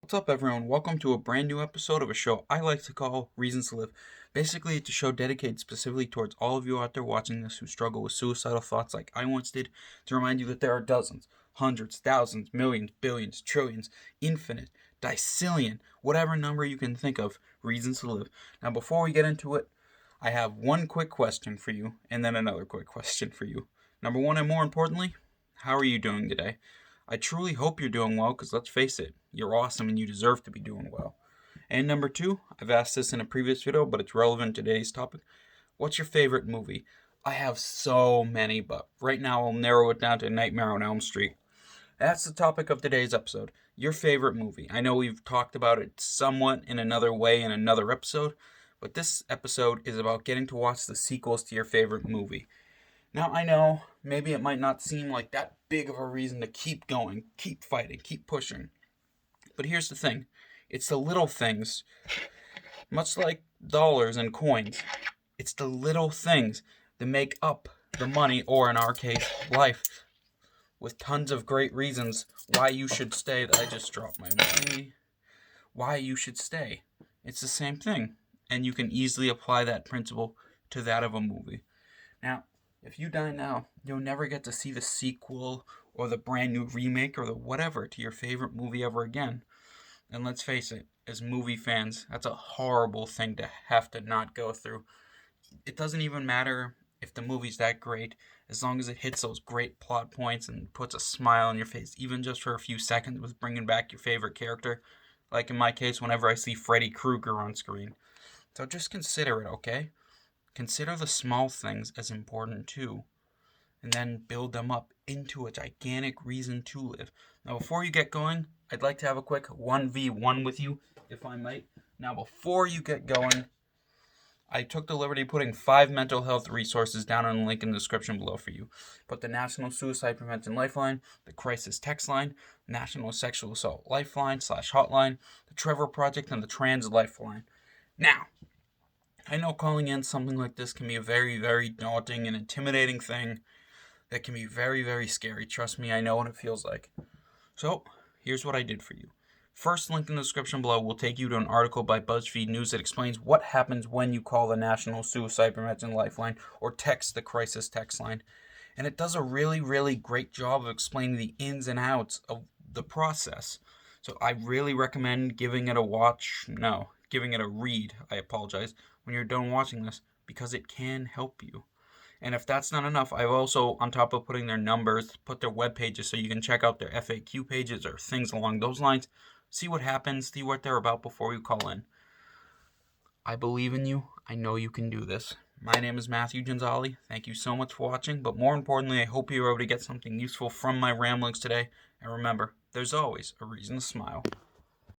What's up, everyone? Welcome to a brand new episode of a show I like to call Reasons to Live. Basically, it's a show dedicated specifically towards all of you out there watching this who struggle with suicidal thoughts like I once did, to remind you that there are dozens, hundreds, thousands, millions, billions, trillions, infinite, decillion, whatever number you can think of, reasons to live. Now, before we get into it, I have one quick question for you, and then another quick question for you. Number one, and more importantly, how are you doing today? I truly hope you're doing well, because let's face it, you're awesome and you deserve to be doing well. And number two, I've asked this in a previous video, but it's relevant to today's topic. What's your favorite movie? I have so many, but right now I'll narrow it down to Nightmare on Elm Street. That's the topic of today's episode. Your favorite movie. I know we've talked about it somewhat in another way in another episode, but this episode is about getting to watch the sequels to your favorite movie. Now, I know, maybe it might not seem like that big of a reason to keep going, keep fighting, keep pushing. But here's the thing. It's the little things, much like dollars and coins. It's the little things that make up the money, or in our case, life, with tons of great reasons why you should stay. I just dropped my money. Why you should stay. It's the same thing. And you can easily apply that principle to that of a movie. Now, if you die now, you'll never get to see the sequel or the brand new remake or the whatever to your favorite movie ever again. And let's face it, as movie fans, that's a horrible thing to have to not go through. It doesn't even matter if the movie's that great, as long as it hits those great plot points and puts a smile on your face, even just for a few seconds with bringing back your favorite character. Like in my case, whenever I see Freddy Krueger on screen. So just consider it, okay? Consider the small things as important too, and then build them up into a gigantic reason to live. Now, before you get going, I'd like to have a quick 1v1 with you, if I might. Now, before you get going, I took the liberty of putting 5 mental health resources down on the link in the description below for you. Put the National Suicide Prevention Lifeline, the Crisis Text Line, National Sexual Assault Lifeline / Hotline, the Trevor Project, and the Trans Lifeline. Now, I know calling in something like this can be a very, very daunting and intimidating thing that can be very, very scary. Trust me, I know what it feels like. So, here's what I did for you. First link in the description below will take you to an article by BuzzFeed News that explains what happens when you call the National Suicide Prevention Lifeline or text the Crisis Text Line. And it does a really, really great job of explaining the ins and outs of the process. So I really recommend giving it a watch. No, giving it a read. I apologize. When you're done watching this, because it can help you. And if that's not enough, I've also, on top of putting their numbers, put their web pages so you can check out their FAQ pages or things along those lines. See what happens, see what they're about before you call in. I believe in you. I know you can do this. My name is Matthew Gonzalez. Thank you so much for watching, but more importantly, I hope you were able to get something useful from my ramblings today. And remember, there's always a reason to smile.